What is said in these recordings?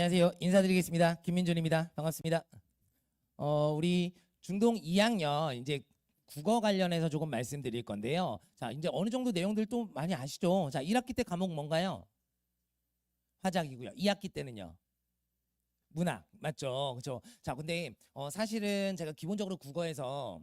안녕하세요. 인사드리겠습니다. 김민준입니다. 반갑습니다. 우리 중동 2학년 이제 국어 관련해서 조금 말씀드릴 건데요. 자, 이제 어느 정도 내용들 또 많이 아시죠? 자, 1학기 때 과목 뭔가요? 화작이고요. 2학기 때는요. 문학. 맞죠? 그렇죠? 자, 근데 사실은 제가 기본적으로 국어에서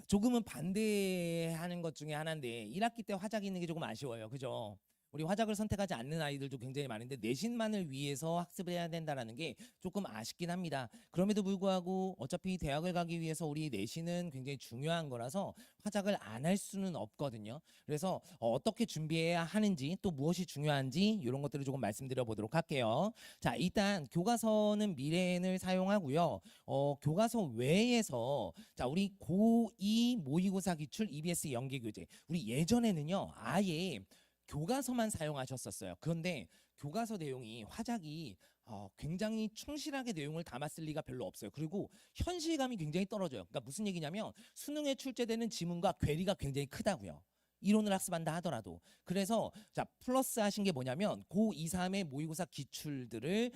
조금은 반대하는 것 중에 하나인데 1학기 때 화작이 있는 게 조금 아쉬워요. 그죠? 우리 화작을 선택하지 않는 아이들도 굉장히 많은데 내신만을 위해서 학습을 해야 된다는 게 조금 아쉽긴 합니다. 그럼에도 불구하고 어차피 대학을 가기 위해서 우리 내신은 굉장히 중요한 거라서 화작을 안 할 수는 없거든요. 그래서 어떻게 준비해야 하는지 또 무엇이 중요한지 이런 것들을 조금 말씀드려 보도록 할게요. 자, 일단 교과서는 미래엔을 사용하고요. 교과서 외에서 자, 우리 고2 모의고사 기출 EBS 연계교재 우리 예전에는요 아예 교과서만 사용하셨었어요. 그런데 교과서 내용이 화작이 굉장히 충실하게 내용을 담았을 리가 별로 없어요. 그리고 현실감이 굉장히 떨어져요. 그러니까 무슨 얘기냐면 수능에 출제되는 지문과 괴리가 굉장히 크다고요. 이론을 학습한다 하더라도. 그래서 자 플러스 하신 게 뭐냐면 고2, 3의 모의고사 기출들을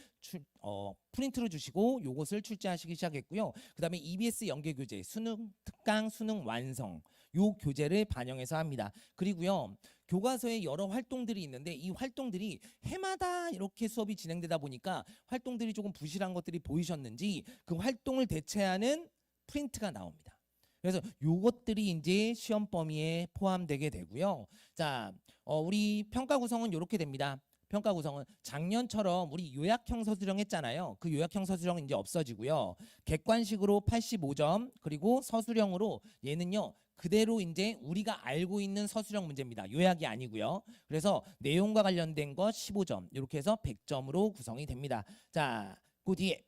프린트로 주시고 요것을 출제하시기 시작했고요. 그 다음에 EBS 연계교재 수능 특강 수능 완성 요 교재를 반영해서 합니다. 그리고요 교과서에 여러 활동들이 있는데 이 활동들이 해마다 이렇게 수업이 진행되다 보니까 활동들이 조금 부실한 것들이 보이셨는지 그 활동을 대체하는 프린트가 나옵니다. 그래서 요것들이 이제 시험 범위에 포함되게 되고요. 자, 우리 평가 구성은 이렇게 됩니다. 평가 구성은 작년처럼 우리 요약형 서술형 했잖아요. 그 요약형 서술형은 이제 없어지고요. 객관식으로 85점 그리고 서술형으로 얘는요. 그대로 이제 우리가 알고 있는 서술형 문제입니다. 요약이 아니고요. 그래서 내용과 관련된 것 15점 이렇게 해서 100점으로 구성이 됩니다. 자, 그 뒤에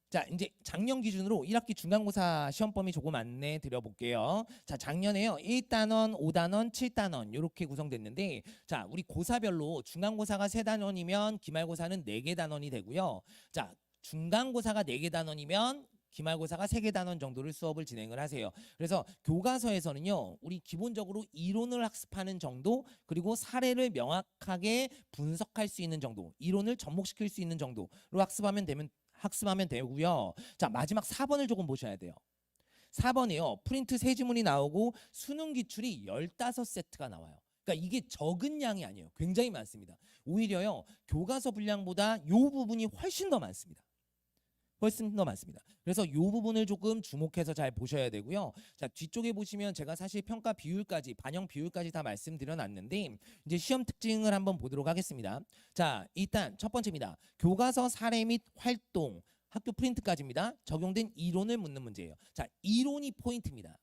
자, 이제 작년 기준으로 1학기 중간고사 시험 범위 조금 안내 드려볼게요. 자, 작년에요. 1단원, 5단원, 7단원 이렇게 구성됐는데 자, 우리 고사별로 중간고사가 3단원이면 기말고사는 4개 단원이 되고요. 자, 중간고사가 4개 단원이면 기말고사가 3개 단원 정도를 수업을 진행을 하세요. 그래서 교과서에서는요. 우리 기본적으로 이론을 학습하는 정도 그리고 사례를 명확하게 분석할 수 있는 정도 이론을 접목시킬 수 있는 정도로 학습하면 되고요. 자, 마지막 4번을 조금 보셔야 돼요. 4번이요. 프린트 세 지문이 나오고 수능 기출이 15세트가 나와요. 그러니까 이게 적은 양이 아니에요. 굉장히 많습니다. 오히려요. 교과서 분량보다 요 부분이 훨씬 더 많습니다. 훨씬 더 많습니다. 그래서 이 부분을 조금 주목해서 잘 보셔야 되고요. 자, 뒤쪽에 보시면 제가 사실 평가 비율까지, 반영 비율까지 다 말씀드려놨는데 이제 시험 특징을 한번 보도록 하겠습니다. 자, 일단 첫 번째입니다. 교과서 사례 및 활동, 학교 프린트까지입니다. 적용된 이론을 묻는 문제예요. 자, 이론이 포인트입니다.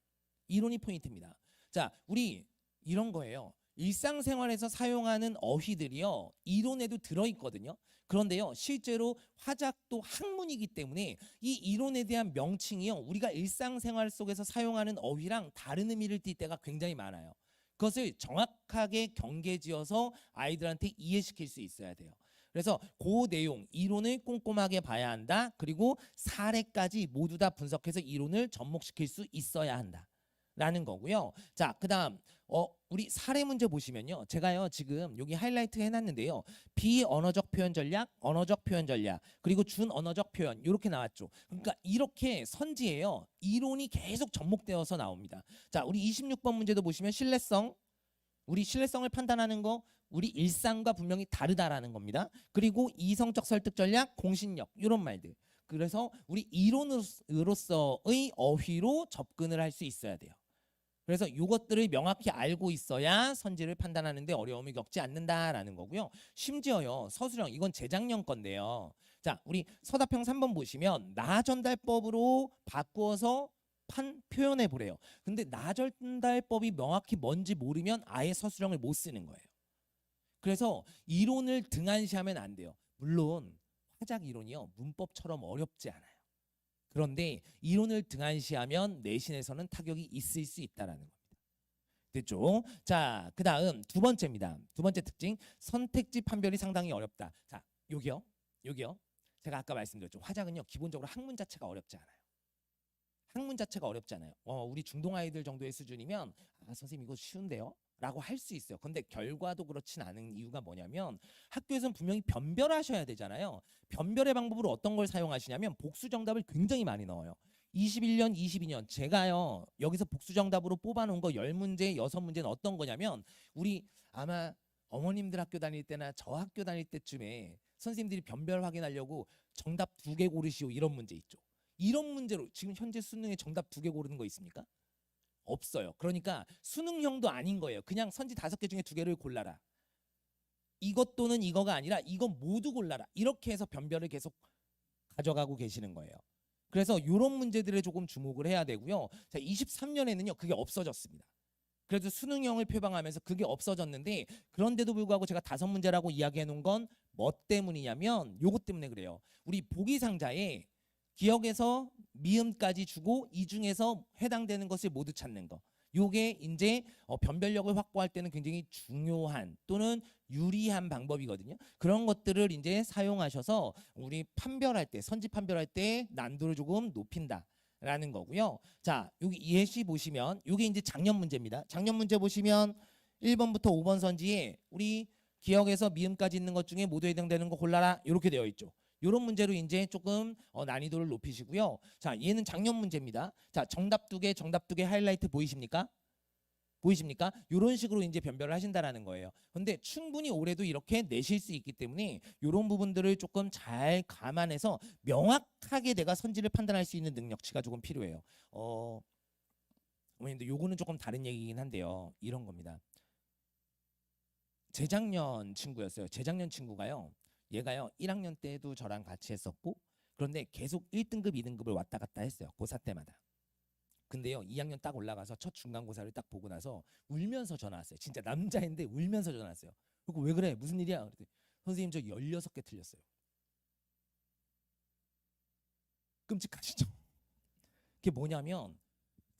이론이 포인트입니다. 자, 우리 이런 거예요. 일상생활에서 사용하는 어휘들이요. 이론에도 들어있거든요. 그런데요. 실제로 화작도 학문이기 때문에 이 이론에 대한 명칭이요. 우리가 일상생활 속에서 사용하는 어휘랑 다른 의미를 띌 때가 굉장히 많아요. 그것을 정확하게 경계지어서 아이들한테 이해시킬 수 있어야 돼요. 그래서 그 내용, 이론을 꼼꼼하게 봐야 한다. 그리고 사례까지 모두 다 분석해서 이론을 접목시킬 수 있어야 한다. 라는 거고요. 자, 그다음 우리 사례 문제 보시면요. 제가요 지금 여기 하이라이트 해놨는데요. 비언어적 표현 전략, 언어적 표현 전략, 그리고 준언어적 표현 이렇게 나왔죠. 그러니까 이렇게 선지에요. 이론이 계속 접목되어서 나옵니다. 자, 우리 26번 문제도 보시면 신뢰성, 우리 신뢰성을 판단하는 거 우리 일상과 분명히 다르다라는 겁니다. 그리고 이성적 설득 전략, 공신력 이런 말들. 그래서 우리 이론으로서의 어휘로 접근을 할 수 있어야 돼요. 그래서 이것들을 명확히 알고 있어야 선지를 판단하는데 어려움을 겪지 않는다라는 거고요. 심지어요. 서술형 이건 재작년 건데요. 자, 우리 서답형 3번 보시면 나전달법으로 바꾸어서 표현해 보래요. 근데 나전달법이 명확히 뭔지 모르면 아예 서술형을 못 쓰는 거예요. 그래서 이론을 등한시하면 안 돼요. 물론 화작 이론이요. 문법처럼 어렵지 않아요. 그런데 이론을 등한시하면 내신에서는 타격이 있을 수 있다는 겁니다. 됐죠? 자, 그 다음 두 번째입니다. 두 번째 특징, 선택지 판별이 상당히 어렵다. 자, 여기요. 제가 아까 말씀드렸죠. 화작은요, 기본적으로 학문 자체가 어렵지 않아요. 학문 자체가 어렵잖아요. 우리 중동 아이들 정도의 수준이면 선생님 이거 쉬운데요? 라고 할 수 있어요. 근데 결과도 그렇진 않은 이유가 뭐냐면 학교에서는 분명히 변별하셔야 되잖아요. 변별의 방법으로 어떤 걸 사용하시냐면 복수 정답을 굉장히 많이 넣어요. 21년, 22년 제가요 여기서 복수 정답으로 뽑아놓은 거 10문제, 6문제는 어떤 거냐면 우리 아마 어머님들 학교 다닐 때나 저 학교 다닐 때쯤에 선생님들이 변별 확인하려고 정답 2개 고르시오 이런 문제 있죠. 이런 문제로 지금 현재 수능에 정답 2개 고르는 거 있습니까? 없어요. 그러니까 수능형도 아닌 거예요. 그냥 선지 5개 중에 2개를 골라라. 이것 또는 이거가 아니라 이건 모두 골라라. 이렇게 해서 변별을 계속 가져가고 계시는 거예요. 그래서 이런 문제들에 조금 주목을 해야 되고요. 자, 23년에는요. 그게 없어졌습니다. 그래도 수능형을 표방하면서 그게 없어졌는데 그런데도 불구하고 제가 5문제라고 이야기해 놓은 건 뭐 때문이냐면 요것 때문에 그래요. 우리 보기 상자에 기억에서 미음까지 주고 이 중에서 해당되는 것을 모두 찾는 거. 요게 이제 변별력을 확보할 때는 굉장히 중요한 또는 유리한 방법이거든요. 그런 것들을 이제 사용하셔서 우리 판별할 때, 선지 판별할 때 난도를 조금 높인다라는 거고요. 자, 여기 예시 보시면 요게 이제 작년 문제입니다. 작년 문제 보시면 1번부터 5번 선지에 우리 기억에서 미음까지 있는 것 중에 모두 해당되는 거 골라라 이렇게 되어 있죠. 이런 문제로 이제 조금 난이도를 높이시고요. 자, 얘는 작년 문제입니다. 자, 정답 2개, 정답 2개 하이라이트 보이십니까? 보이십니까? 이런 식으로 이제 변별을 하신다라는 거예요. 근데 충분히 올해도 이렇게 내실 수 있기 때문에 이런 부분들을 조금 잘 감안해서 명확하게 내가 선지를 판단할 수 있는 능력치가 조금 필요해요. 어머님들 요거는 조금 다른 얘기긴 한데요. 이런 겁니다. 재작년 친구였어요. 재작년 친구가요. 얘가요 1학년 때도 저랑 같이 했었고 그런데 계속 1등급 2등급을 왔다 갔다 했어요. 고사 때마다. 근데요 2학년 딱 올라가서 첫 중간고사를 딱 보고 나서 울면서 전화 왔어요. 진짜 남자인데 울면서 전화 왔어요. 그리고 왜 그래? 무슨 일이야? 그랬더니 선생님 저 16개 틀렸어요. 끔찍하시죠? 그게 뭐냐면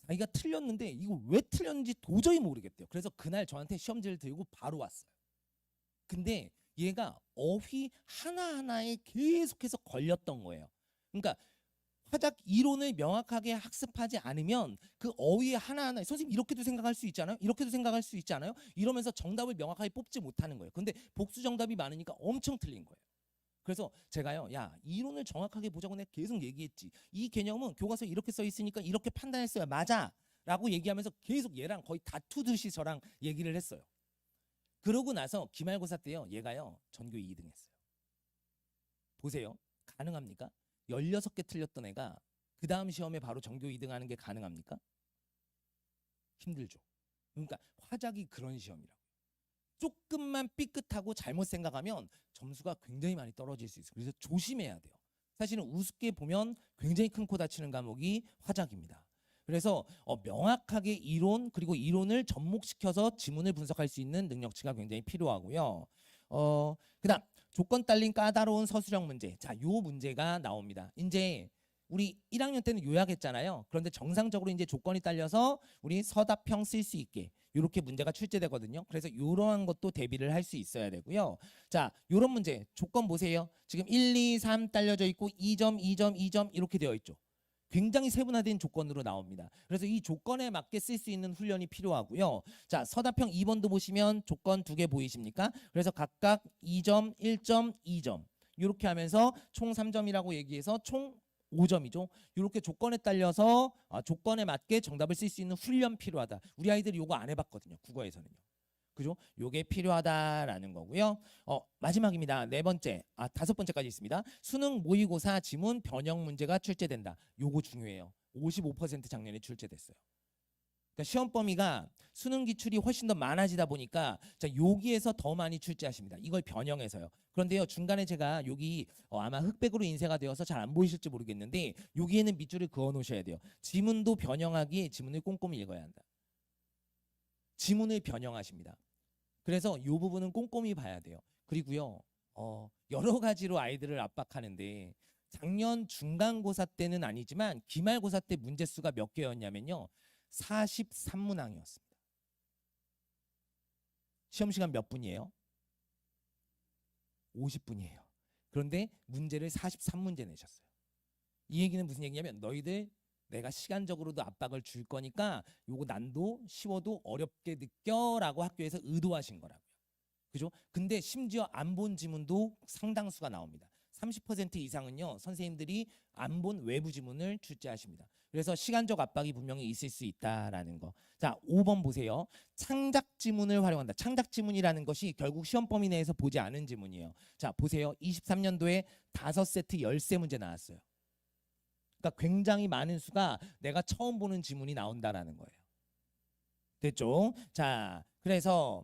자기가 틀렸는데 이거 왜 틀렸는지 도저히 모르겠대요. 그래서 그날 저한테 시험지를 들고 바로 왔어요. 근데 얘가 어휘 하나하나에 계속해서 걸렸던 거예요. 그러니까 화작 이론을 명확하게 학습하지 않으면 그 어휘 하나하나 선생님 이렇게도 생각할 수 있잖아요. 이렇게도 생각할 수 있지 않아요? 이러면서 정답을 명확하게 뽑지 못하는 거예요. 근데 복수 정답이 많으니까 엄청 틀린 거예요. 그래서 제가요, 야 이론을 정확하게 보자고 내가 계속 얘기했지. 이 개념은 교과서에 이렇게 써 있으니까 이렇게 판단했어야 맞아 라고 얘기하면서 계속 얘랑 거의 다투듯이 저랑 얘기를 했어요. 그러고 나서 기말고사 때요 얘가요 전교 2등 했어요. 보세요. 가능합니까? 16개 틀렸던 애가 그 다음 시험에 바로 전교 2등 하는 게 가능합니까? 힘들죠. 그러니까 화작이 그런 시험이라고. 조금만 삐끗하고 잘못 생각하면 점수가 굉장히 많이 떨어질 수 있어요. 그래서 조심해야 돼요. 사실은 우습게 보면 굉장히 큰 코 다치는 과목이 화작입니다. 그래서 명확하게 이론 그리고 이론을 접목시켜서 지문을 분석할 수 있는 능력치가 굉장히 필요하고요. 그다음 조건 딸린 까다로운 서술형 문제. 자, 요 문제가 나옵니다. 이제 우리 1학년 때는 요약했잖아요. 그런데 정상적으로 이제 조건이 딸려서 우리 서답형 쓸 수 있게 이렇게 문제가 출제되거든요. 그래서 이러한 것도 대비를 할 수 있어야 되고요. 자, 요런 문제 조건 보세요. 지금 1, 2, 3 딸려져 있고 2점, 2점, 2점 이렇게 되어 있죠. 굉장히 세분화된 조건으로 나옵니다. 그래서 이 조건에 맞게 쓸 수 있는 훈련이 필요하고요. 자, 서답형 2번도 보시면 조건 2개 보이십니까? 그래서 각각 2점, 1점, 2점 이렇게 하면서 총 3점이라고 얘기해서 총 5점이죠. 이렇게 조건에 딸려서 조건에 맞게 정답을 쓸 수 있는 훈련 필요하다. 우리 아이들이 이거 안 해봤거든요. 국어에서는요. 그죠? 요게 필요하다라는 거고요. 마지막입니다. 4번째, 5번째까지 있습니다. 수능 모의고사 지문 변형 문제가 출제된다. 요거 중요해요. 55% 작년에 출제됐어요. 그러니까 시험 범위가 수능 기출이 훨씬 더 많아지다 보니까 자 여기에서 더 많이 출제하십니다. 이걸 변형해서요. 그런데요 중간에 제가 여기 아마 흑백으로 인쇄가 되어서 잘 안 보이실지 모르겠는데 여기에는 밑줄을 그어 놓으셔야 돼요. 지문도 변형하기에 지문을 꼼꼼히 읽어야 한다. 지문을 변형하십니다. 그래서 이 부분은 꼼꼼히 봐야 돼요. 그리고요 여러 가지로 아이들을 압박하는데 작년 중간고사 때는 아니지만 기말고사 때 문제 수가 몇 개였냐면요 43문항이었습니다. 시험 시간 몇 분이에요? 50분이에요. 그런데 문제를 43문제 내셨어요. 이 얘기는 무슨 얘기냐면 너희들 내가 시간적으로도 압박을 줄 거니까 요거 난도 쉬워도 어렵게 느껴라고 학교에서 의도하신 거라고요. 그죠? 근데 심지어 안 본 지문도 상당수가 나옵니다. 30% 이상은요, 선생님들이 안 본 외부 지문을 출제하십니다. 그래서 시간적 압박이 분명히 있을 수 있다라는 거. 자, 5번 보세요. 창작 지문을 활용한다. 창작 지문이라는 것이 결국 시험 범위 내에서 보지 않은 지문이에요. 자, 보세요. 23년도에 5세트 열세 문제 나왔어요. 그러니까 굉장히 많은 수가 내가 처음 보는 지문이 나온다라는 거예요. 됐죠? 자, 그래서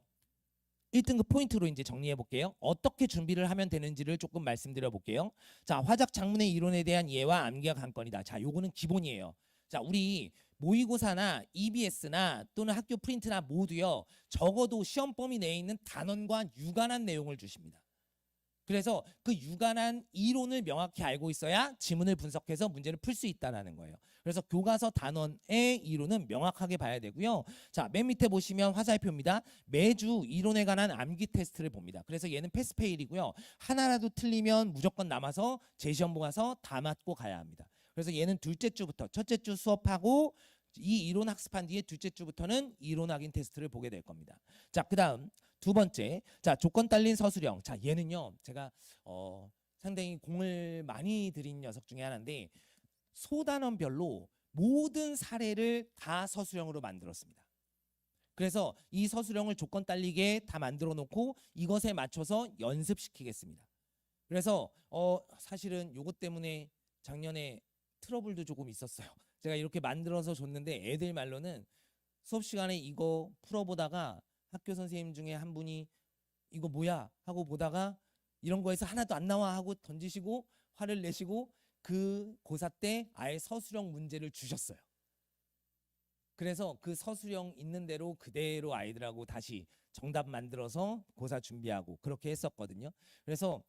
1등급 포인트로 이제 정리해 볼게요. 어떻게 준비를 하면 되는지를 조금 말씀드려 볼게요. 자, 화작 장문의 이론에 대한 이해와 암기가 관건이다. 자, 요거는 기본이에요. 자, 우리 모의고사나 EBS나 또는 학교 프린트나 모두요, 적어도 시험 범위 내에 있는 단원과 유관한 내용을 주십니다. 그래서 그 유관한 이론을 명확히 알고 있어야 지문을 분석해서 문제를 풀 수 있다는 거예요. 그래서 교과서 단원의 이론은 명확하게 봐야 되고요. 자, 맨 밑에 보시면 화살표입니다. 매주 이론에 관한 암기 테스트를 봅니다. 그래서 얘는 패스페일이고요. 하나라도 틀리면 무조건 남아서 재시험 가서 다 맞고 가야 합니다. 그래서 얘는 둘째 주부터 첫째 주 수업하고 이 이론 학습한 뒤에 둘째 주부터는 이론 확인 테스트를 보게 될 겁니다. 자, 그다음 두 번째, 자, 조건 딸린 서술형. 자, 얘는요, 제가 상당히 공을 많이 들인 녀석 중에 하나인데 소단원별로 모든 사례를 다 서술형으로 만들었습니다. 그래서 이 서술형을 조건 딸리게 다 만들어 놓고 이것에 맞춰서 연습시키겠습니다. 그래서 사실은 요것 때문에 작년에 트러블도 조금 있었어요. 제가 이렇게 만들어서 줬는데 애들 말로는 수업 시간에 이거 풀어보다가 학교 선생님 중에 한 분이 이거 뭐야 하고 보다가 이런 거에서 하나도 안 나와 하고 던지시고 화를 내시고 그 고사 때 아예 서술형 문제를 주셨어요. 그래서 그 서술형 있는 대로 그대로 아이들하고 다시 정답 만들어서 고사 준비하고 그렇게 했었거든요. 그래서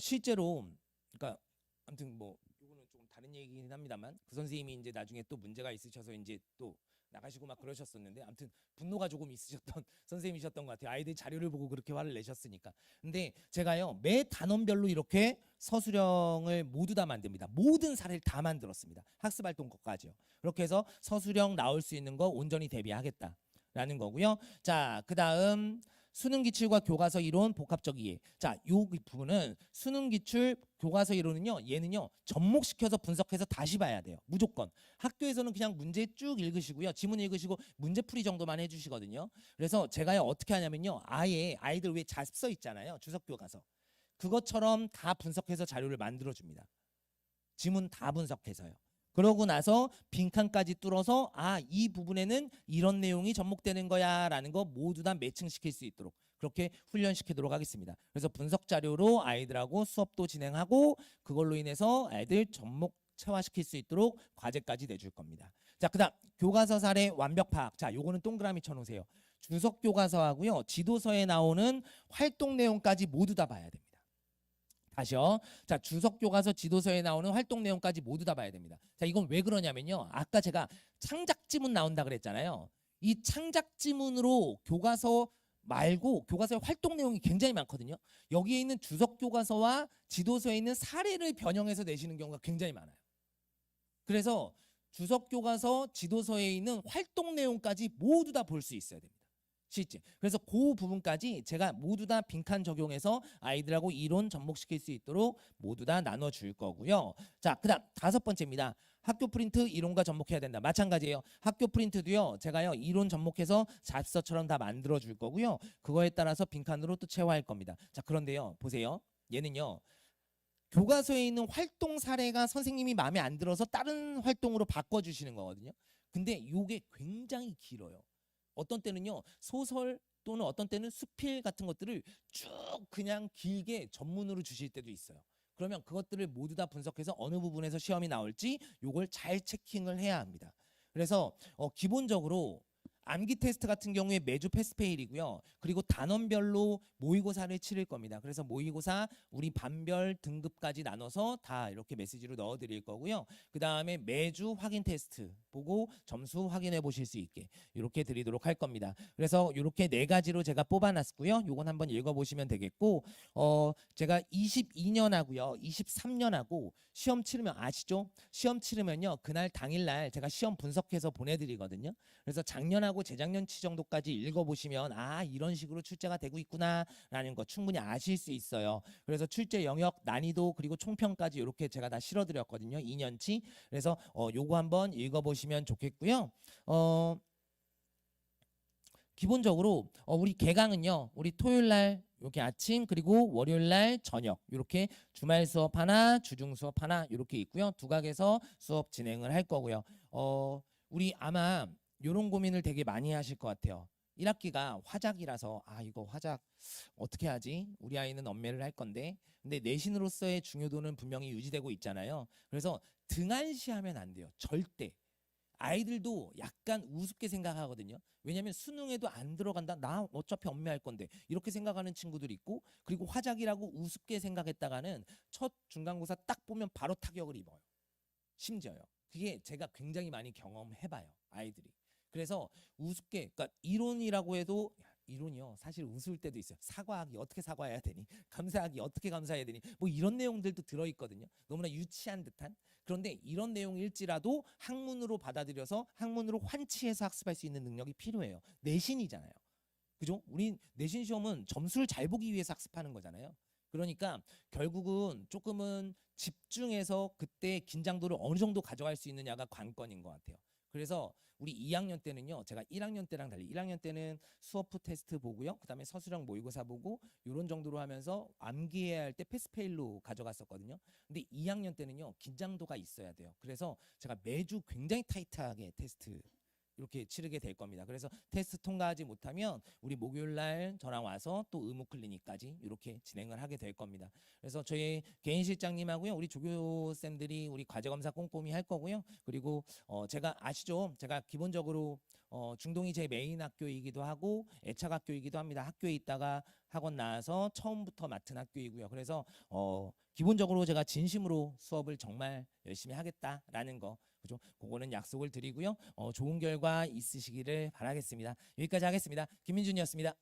실제로 그러니까 아무튼 뭐 이거는 조금 다른 얘기긴 합니다만 그 선생님이 이제 나중에 또 문제가 있으셔서 이제 또 나가시고 막 그러셨었는데 아무튼 분노가 조금 있으셨던 선생님이셨던 것 같아요. 아이들 자료를 보고 그렇게 화를 내셨으니까. 근데 제가요 매 단원별로 이렇게 서술형을 모두 다 만듭니다. 모든 사례를 다 만들었습니다. 학습활동 것까지요. 그렇게 해서 서술형 나올 수 있는 거 온전히 대비하겠다라는 거고요. 자, 그다음 수능 기출과 교과서 이론 복합적 이해. 자, 요 부분은 수능 기출 교과서 이론은요. 얘는요. 접목시켜서 분석해서 다시 봐야 돼요. 무조건. 학교에서는 그냥 문제 쭉 읽으시고요. 지문 읽으시고 문제풀이 정도만 해 주시거든요. 그래서 제가요. 어떻게 하냐면요. 아예 아이들 왜 잡서 있잖아요. 주석 교과서. 그것처럼 다 분석해서 자료를 만들어 줍니다. 지문 다 분석해서요. 그러고 나서 빈칸까지 뚫어서 이 부분에는 이런 내용이 접목되는 거야 라는 거 모두 다 매칭시킬 수 있도록 그렇게 훈련시키도록 하겠습니다. 그래서 분석 자료로 아이들하고 수업도 진행하고 그걸로 인해서 아이들 접목 체화시킬 수 있도록 과제까지 내줄 겁니다. 자, 그다음 교과서 사례 완벽 파악. 자, 요거는 동그라미 쳐놓으세요. 주석 교과서하고요 지도서에 나오는 활동 내용까지 모두 다 봐야 됩니다. 다시요. 자, 주석 교과서 지도서에 나오는 활동 내용까지 모두 다 봐야 됩니다. 자, 이건 왜 그러냐면요. 아까 제가 창작 지문 나온다 그랬잖아요. 이 창작 지문으로 교과서 말고 교과서의 활동 내용이 굉장히 많거든요. 여기에 있는 주석 교과서와 지도서에 있는 사례를 변형해서 내시는 경우가 굉장히 많아요. 그래서 주석 교과서 지도서에 있는 활동 내용까지 모두 다 볼 수 있어야 됩니다. 실제. 그래서 그 부분까지 제가 모두 다 빈칸 적용해서 아이들하고 이론 접목시킬 수 있도록 모두 다 나눠줄 거고요. 자, 그다음 다섯 번째입니다. 학교 프린트 이론과 접목해야 된다. 마찬가지예요. 학교 프린트도요. 제가요 이론 접목해서 잡서처럼 다 만들어 줄 거고요. 그거에 따라서 빈칸으로 또 채워할 겁니다. 자, 그런데요. 보세요. 얘는요. 교과서에 있는 활동 사례가 선생님이 마음에 안 들어서 다른 활동으로 바꿔주시는 거거든요. 근데 이게 굉장히 길어요. 어떤 때는요 소설 또는 어떤 때는 수필 같은 것들을 쭉 그냥 길게 전문으로 주실 때도 있어요. 그러면 그것들을 모두 다 분석해서 어느 부분에서 시험이 나올지 요걸 잘 체킹을 해야 합니다. 그래서 기본적으로 암기 테스트 같은 경우에 매주 패스페일이고요. 그리고 단원별로 모의고사를 치를 겁니다. 그래서 모의고사 우리 반별 등급까지 나눠서 다 이렇게 메시지로 넣어드릴 거고요. 그 다음에 매주 확인 테스트 보고 점수 확인해 보실 수 있게 이렇게 드리도록 할 겁니다. 그래서 이렇게 네 가지로 제가 뽑아놨고요. 요건 한번 읽어보시면 되겠고, 제가 22년하고요, 23년하고 시험 치르면 아시죠? 시험 치르면요, 그날 당일날 제가 시험 분석해서 보내드리거든요. 그래서 작년하고 재작년치 정도까지 읽어보시면 이런 식으로 출제가 되고 있구나라는 거 충분히 아실 수 있어요. 그래서 출제 영역, 난이도 그리고 총평까지 이렇게 제가 다 실어드렸거든요. 2년치. 그래서 요거 한번 읽어보시면 좋겠고요. 기본적으로 우리 개강은요, 우리 토요일날 이렇게 아침 그리고 월요일날 저녁 이렇게 주말 수업 하나, 주중 수업 하나 이렇게 있고요. 두 각에서 수업 진행을 할 거고요. 우리 아마 이런 고민을 되게 많이 하실 것 같아요. 1학기가 화작이라서 이거 화작 어떻게 하지? 우리 아이는 엄매를 할 건데, 근데 내신으로서의 중요도는 분명히 유지되고 있잖아요. 그래서 등한시하면 안 돼요. 절대. 아이들도 약간 우습게 생각하거든요. 왜냐하면 수능에도 안 들어간다. 나 어차피 엄매할 건데 이렇게 생각하는 친구들이 있고, 그리고 화작이라고 우습게 생각했다가는 첫 중간고사 딱 보면 바로 타격을 입어요. 심지어요. 그게 제가 굉장히 많이 경험해봐요. 아이들이. 그래서 우습게, 그러니까 이론이라고 해도 이론이요. 사실 웃을 때도 있어요. 사과하기 어떻게 사과해야 되니? 감사하기 어떻게 감사해야 되니? 뭐 이런 내용들도 들어있거든요. 너무나 유치한 듯한. 그런데 이런 내용일지라도 학문으로 받아들여서 학문으로 환치해서 학습할 수 있는 능력이 필요해요. 내신이잖아요. 그죠? 우리 내신 시험은 점수를 잘 보기 위해서 학습하는 거잖아요. 그러니까 결국은 조금은 집중해서 그때 긴장도를 어느 정도 가져갈 수 있느냐가 관건인 것 같아요. 그래서 우리 2학년 때는요, 제가 1학년 때랑 달리 1학년 때는 수어프 테스트 보고요, 그 다음에 서술형 모의고사 보고 이런 정도로 하면서 암기해야 할 때 패스페일로 가져갔었거든요. 근데 2학년 때는요, 긴장도가 있어야 돼요. 그래서 제가 매주 굉장히 타이트하게 테스트 이렇게 치르게 될 겁니다. 그래서 테스트 통과하지 못하면 우리 목요일날 저랑 와서 또 의무 클리닉까지 이렇게 진행을 하게 될 겁니다. 그래서 저희 개인 실장님하고요, 우리 조교쌤들이 우리 과제 검사 꼼꼼히 할 거고요. 그리고 제가 아시죠? 제가 기본적으로 중동이 제 메인 학교이기도 하고 애착 학교이기도 합니다. 학교에 있다가 학원 나와서 처음부터 맡은 학교이고요. 그래서 기본적으로 제가 진심으로 수업을 정말 열심히 하겠다라는 거, 그죠? 그거는 약속을 드리고요. 좋은 결과 있으시기를 바라겠습니다. 여기까지 하겠습니다. 김민준이었습니다.